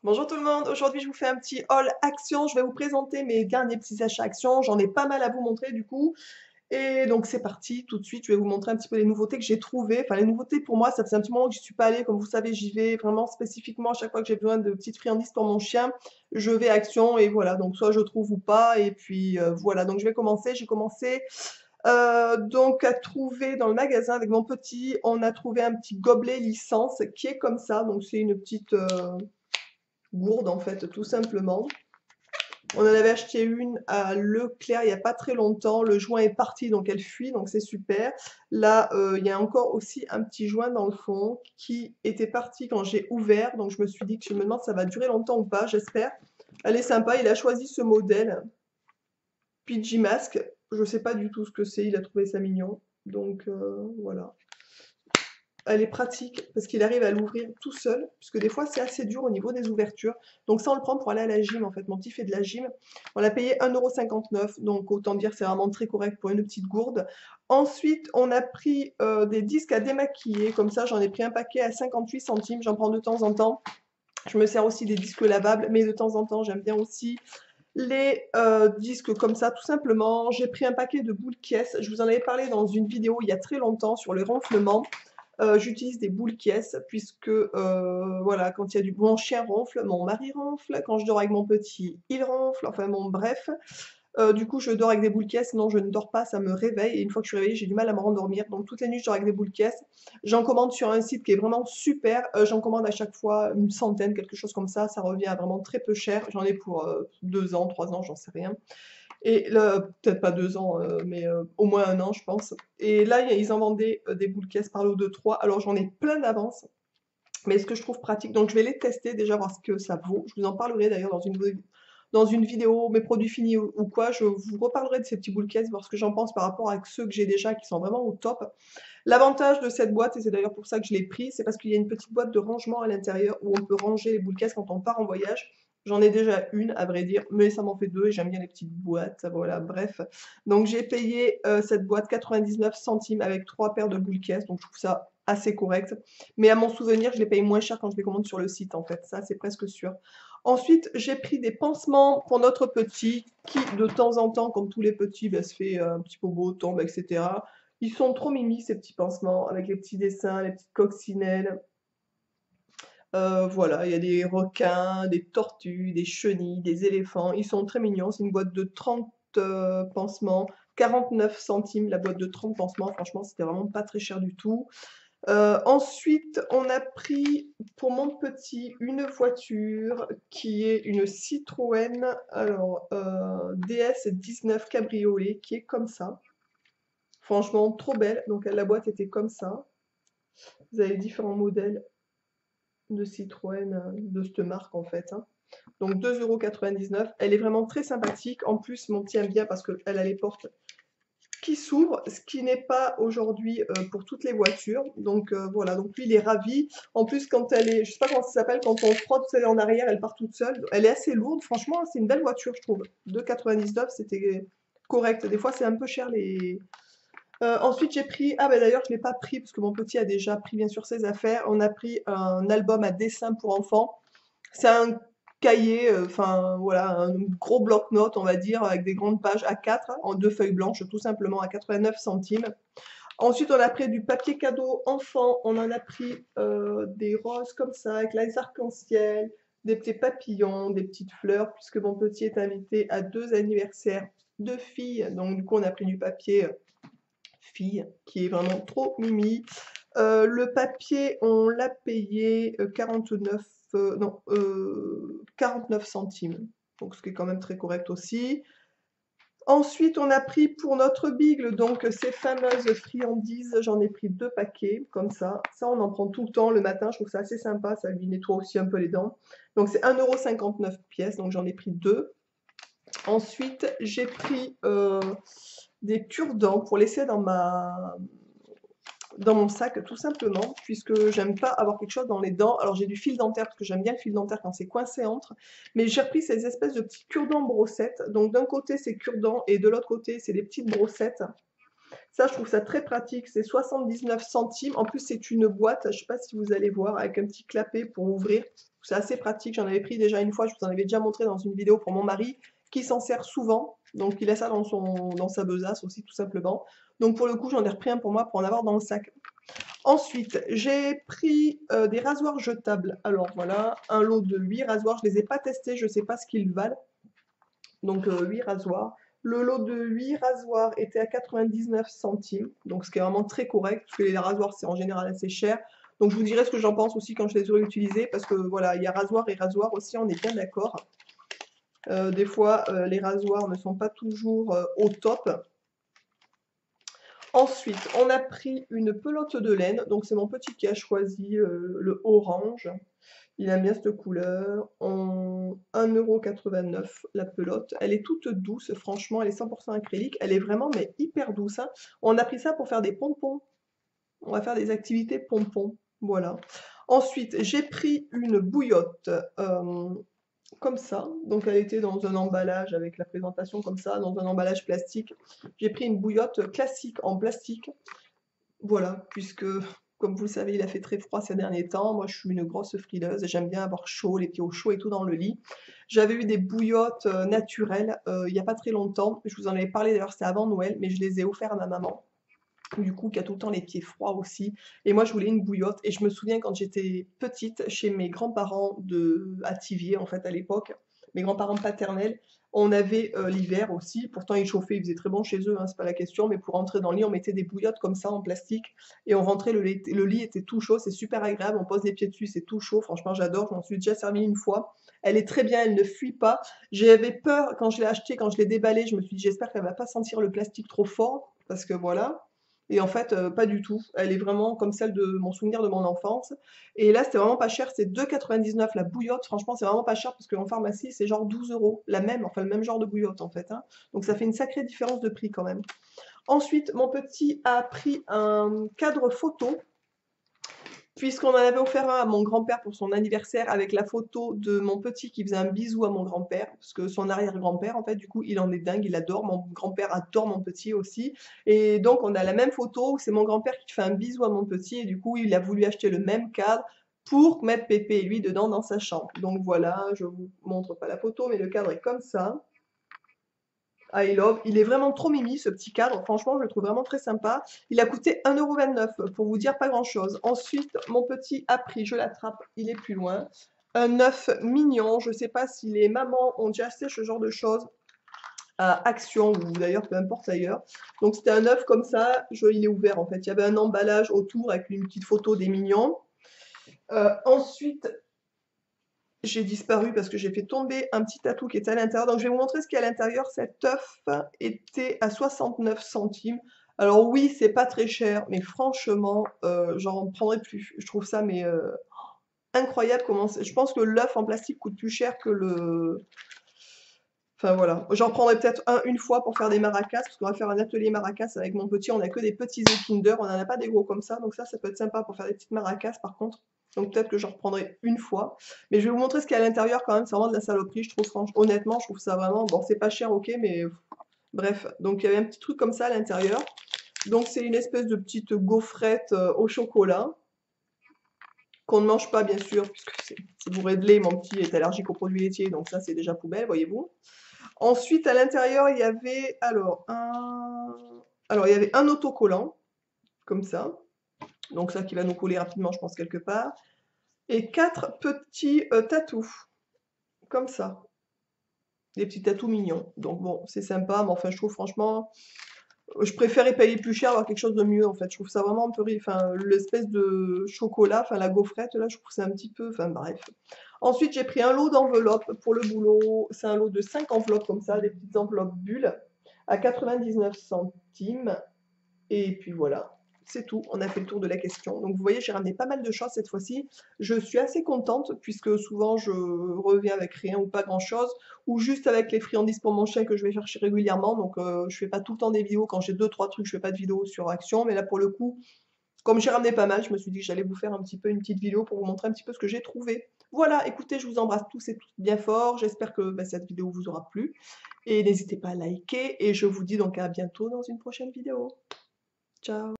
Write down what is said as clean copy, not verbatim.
Bonjour tout le monde, aujourd'hui je vous fais un petit haul action, je vais vous présenter mes derniers petits achats action, j'en ai pas mal à vous montrer du coup, et donc c'est parti, tout de suite je vais vous montrer un petit peu les nouveautés que j'ai trouvées, enfin les nouveautés pour moi ça faisait un petit moment que je suis pas allée, comme vous savez j'y vais vraiment spécifiquement à chaque fois que j'ai besoin de petites friandises pour mon chien, je vais à Action et voilà, donc soit je trouve ou pas, et puis voilà, donc je vais commencer, j'ai commencé donc à trouver dans le magasin avec mon petit, on a trouvé un petit gobelet licence qui est comme ça, donc c'est une petite gourde en fait, tout simplement. On en avait acheté une à Leclerc il n'y a pas très longtemps. Le joint est parti, donc elle fuit, donc c'est super. Là, il y a encore aussi un petit joint dans le fond qui était parti quand j'ai ouvert. Donc je me suis dit que je me demande si ça va durer longtemps ou pas, j'espère. Elle est sympa, il a choisi ce modèle. PG Mask, je sais pas du tout ce que c'est, il a trouvé ça mignon. Donc voilà. Elle est pratique parce qu'il arrive à l'ouvrir tout seul, puisque des fois c'est assez dur au niveau des ouvertures. Donc ça on le prend pour aller à la gym en fait. Mon petit fait de la gym. On l'a payé 1,59 €, donc autant dire c'est vraiment très correct pour une petite gourde. Ensuite on a pris des disques à démaquiller, comme ça j'en ai pris un paquet à 58 centimes, j'en prends de temps en temps. Je me sers aussi des disques lavables, mais de temps en temps j'aime bien aussi les disques comme ça tout simplement. J'ai pris un paquet de boules caisses, je vous en avais parlé dans une vidéo il y a très longtemps sur le ronflement. J'utilise des boules caisses puisque voilà, quand il y a du mon chien ronfle, mon mari ronfle, quand je dors avec mon petit, il ronfle, enfin bon, bref. Du coup, je dors avec des boules caisses, sinon je ne dors pas, ça me réveille. Et une fois que je suis réveillée, j'ai du mal à me rendormir. Donc toutes les nuits, je dors avec des boules caisses. J'en commande sur un site qui est vraiment super. J'en commande à chaque fois une centaine, quelque chose comme ça. Ça revient à vraiment très peu cher. J'en ai pour 2 ans, 3 ans, j'en sais rien. Et là, peut-être pas 2 ans, mais au moins un an, je pense. Et là, ils en vendaient des boules caisses par lot de 3. Alors j'en ai plein d'avance. Mais ce que je trouve pratique, donc je vais les tester déjà, voir ce que ça vaut. Je vous en parlerai d'ailleurs dans une vidéo, mes produits finis ou quoi. Je vous reparlerai de ces petits boules caisses, voir ce que j'en pense par rapport à ceux que j'ai déjà qui sont vraiment au top. L'avantage de cette boîte, et c'est d'ailleurs pour ça que je l'ai pris, c'est parce qu'il y a une petite boîte de rangement à l'intérieur où on peut ranger les boules caisses quand on part en voyage. J'en ai déjà une, à vrai dire, mais ça m'en fait deux et j'aime bien les petites boîtes. Voilà, bref. Donc j'ai payé cette boîte 99 centimes avec 3 paires de boules caisses, donc je trouve ça assez correct. Mais à mon souvenir, je les paye moins cher quand je les commande sur le site, en fait. Ça, c'est presque sûr. Ensuite, j'ai pris des pansements pour notre petit, qui de temps en temps, comme tous les petits, se fait un petit peu beau, tombe, etc. Ils sont trop mimi, ces petits pansements, avec les petits dessins, les petites coccinelles. Voilà, il y a des requins, des tortues, des chenilles, des éléphants. Ils sont très mignons. C'est une boîte de 30 pansements, 49 centimes la boîte de 30 pansements. Franchement, c'était vraiment pas très cher du tout. Ensuite, on a pris pour mon petit une voiture qui est une Citroën, alors DS 19 Cabriolet, qui est comme ça. Franchement, trop belle. Donc la boîte était comme ça. Vous avez différents modèles de Citroën de cette marque en fait, hein. Donc 2,99 €. Elle est vraiment très sympathique. En plus, mon petit aime bien parce qu'elle a les portes qui s'ouvre, ce qui n'est pas aujourd'hui pour toutes les voitures. Donc voilà, donc lui il est ravi. En plus quand elle est, je sais pas comment ça s'appelle, quand on frotte celle en arrière, elle part toute seule. Elle est assez lourde, franchement, c'est une belle voiture je trouve. 2,99 c'était correct. Des fois c'est un peu cher les. Ensuite j'ai pris, ah ben d'ailleurs je l'ai pas pris parce que mon petit a déjà pris bien sûr ses affaires. On a pris un album à dessin pour enfants. C'est un cahier, enfin voilà, un gros bloc-notes, on va dire, avec des grandes pages A4 en 2 feuilles blanches, tout simplement à 89 centimes. Ensuite, on a pris du papier cadeau enfant, on en a pris des roses comme ça, avec les arc-en-ciel, des petits papillons, des petites fleurs, puisque mon petit est invité à 2 anniversaires de filles. Donc du coup, on a pris du papier fille, qui est vraiment trop mimi. Le papier, on l'a payé 49, non, 49 centimes. Donc, ce qui est quand même très correct aussi. Ensuite, on a pris pour notre bigle, donc ces fameuses friandises, j'en ai pris 2 paquets, comme ça. Ça, on en prend tout le temps le matin, je trouve ça assez sympa, ça lui nettoie aussi un peu les dents. Donc, c'est 1,59 € pièce, donc j'en ai pris 2. Ensuite, j'ai pris des cure-dents pour laisser dans mon sac tout simplement, puisque j'aime pas avoir quelque chose dans les dents. Alors j'ai du fil dentaire parce que j'aime bien le fil dentaire quand c'est coincé entre, mais j'ai repris ces espèces de petits cure-dents brossettes. Donc d'un côté c'est cure-dents et de l'autre côté c'est des petites brossettes. Ça je trouve ça très pratique, c'est 79 centimes. En plus c'est une boîte, je sais pas si vous allez voir, avec un petit clapet pour ouvrir. c'est assez pratique. J'en avais pris déjà une fois, je vous en avais déjà montré dans une vidéo pour mon mari, qui s'en sert souvent. Donc il a ça dans sa besace aussi, tout simplement. Donc pour le coup, j'en ai repris un pour moi pour en avoir dans le sac. Ensuite, j'ai pris des rasoirs jetables. Alors voilà, un lot de 8 rasoirs. Je ne les ai pas testés, je ne sais pas ce qu'ils valent. Donc 8 rasoirs. Le lot de 8 rasoirs était à 99 centimes, donc ce qui est vraiment très correct, parce que les rasoirs c'est en général assez cher. Donc je vous dirai ce que j'en pense aussi quand je les aurai utilisés, parce que voilà, il y a rasoir et rasoir aussi, on est bien d'accord. Des fois, les rasoirs ne sont pas toujours au top. Ensuite, on a pris une pelote de laine, donc c'est mon petit qui a choisi le orange. Il aime bien cette couleur. En 1,89 € la pelote. Elle est toute douce, franchement, elle est 100% acrylique. Elle est vraiment mais hyper douce, hein. On a pris ça pour faire des pompons. On va faire des activités pompons. Voilà. Ensuite, j'ai pris une bouillotte comme ça. Donc elle était dans un emballage avec la présentation comme ça, dans un emballage plastique. J'ai pris une bouillotte classique en plastique. Voilà, puisque comme vous le savez, il a fait très froid ces derniers temps. Moi, je suis une grosse frileuse et j'aime bien avoir chaud, les pieds au chaud et tout dans le lit. J'avais eu des bouillottes naturelles il n'y a pas très longtemps. Je vous en avais parlé d'ailleurs, c'était avant Noël, mais je les ai offertes à ma maman. Du coup, qui a tout le temps les pieds froids aussi. Et moi, je voulais une bouillotte. Et je me souviens quand j'étais petite, chez mes grands-parents à Thiviers, en fait, à l'époque, mes grands-parents paternels, on avait l'hiver aussi. Pourtant, ils chauffaient, il faisait très bon chez eux, hein, c'est pas la question. Mais pour rentrer dans le lit, on mettait des bouillottes comme ça en plastique. Et on rentrait, le lit était tout chaud, c'est super agréable. On pose les pieds dessus, c'est tout chaud. Franchement, j'adore. Je m'en suis déjà servi une fois. Elle est très bien, elle ne fuit pas. J'avais peur quand je l'ai achetée, quand je l'ai déballée. Je me suis dit, j'espère qu'elle va pas sentir le plastique trop fort. Parce que voilà. Et en fait, pas du tout. Elle est vraiment comme celle de mon souvenir de mon enfance. Et là, c'était vraiment pas cher, c'est 2,99 la bouillotte. Franchement, c'est vraiment pas cher parce qu'en pharmacie, c'est genre 12 euros. La même, enfin le même genre de bouillotte en fait, hein. Donc ça fait une sacrée différence de prix quand même. Ensuite, mon petit a pris un cadre photo puisqu'on en avait offert un à mon grand-père pour son anniversaire avec la photo de mon petit qui faisait un bisou à mon grand-père, parce que son arrière-grand-père, en fait, du coup, il en est dingue, il adore, mon grand-père adore mon petit aussi. Et donc, on a la même photo, où c'est mon grand-père qui fait un bisou à mon petit, et du coup, il a voulu acheter le même cadre pour mettre Pépé et lui dedans dans sa chambre. Donc voilà, je vous montre pas la photo, mais le cadre est comme ça. I love. Il est vraiment trop mimi ce petit cadre. Franchement, je le trouve vraiment très sympa. Il a coûté 1,29 € pour vous dire pas grand-chose. Ensuite, mon petit a pris, je l'attrape, il est plus loin. Un œuf mignon. Je ne sais pas si les mamans ont déjà acheté ce genre de choses à Action ou d'ailleurs peu importe ailleurs. Donc c'était un œuf comme ça. Il est ouvert en fait. Il y avait un emballage autour avec une petite photo des mignons. Ensuite, j'ai disparu parce que j'ai fait tomber un petit tatou qui était à l'intérieur. Donc je vais vous montrer ce qu'il y a à l'intérieur. Cet œuf était à 69 centimes. Alors oui, c'est pas très cher, mais franchement, j'en prendrai plus. Je trouve ça mais incroyable comment je pense que l'œuf en plastique coûte plus cher que le. Enfin voilà, j'en prendrai peut-être une fois pour faire des maracas, parce qu'on va faire un atelier maracas avec mon petit. On n'a que des petits œufs Kinder, on n'en a pas des gros comme ça, donc ça peut être sympa pour faire des petites maracas par contre. Donc peut-être que j'en reprendrai une fois. Mais je vais vous montrer ce qu'il y a à l'intérieur quand même, c'est vraiment de la saloperie, je trouve, honnêtement, je trouve ça vraiment, bon c'est pas cher ok, mais bref. Donc il y avait un petit truc comme ça à l'intérieur. Donc c'est une espèce de petite gaufrette au chocolat, qu'on ne mange pas bien sûr, puisque c'est bourré de lait, mon petit est allergique aux produits laitiers, donc ça c'est déjà poubelle, voyez-vous. Ensuite, à l'intérieur, il y avait il y avait un autocollant, comme ça. Donc ça qui va nous coller rapidement, je pense, quelque part. Et 4 petits tatous, comme ça. Des petits tatous mignons. Donc bon, c'est sympa, mais enfin, je trouve franchement, je préférais payer plus cher, avoir quelque chose de mieux, en fait. Je trouve ça vraiment un peu, enfin, l'espèce de chocolat, enfin, la gaufrette, là, je trouve ça un petit peu, enfin, bref. Ensuite, j'ai pris un lot d'enveloppes pour le boulot. C'est un lot de 5 enveloppes comme ça, des petites enveloppes bulles, à 99 centimes. Et puis voilà, c'est tout. On a fait le tour de la question. Donc vous voyez, j'ai ramené pas mal de choses cette fois-ci. Je suis assez contente puisque souvent je reviens avec rien ou pas grand-chose, ou juste avec les friandises pour mon chien que je vais chercher régulièrement. Donc je fais pas tout le temps des vidéos. Quand j'ai 2-3 trucs, je fais pas de vidéos sur Action. Mais là pour le coup, comme j'ai ramené pas mal, je me suis dit que j'allais vous faire un petit peu une petite vidéo pour vous montrer un petit peu ce que j'ai trouvé. Voilà, écoutez, je vous embrasse tous et toutes bien fort. J'espère que cette vidéo vous aura plu. Et n'hésitez pas à liker. Et je vous dis donc à bientôt dans une prochaine vidéo. Ciao!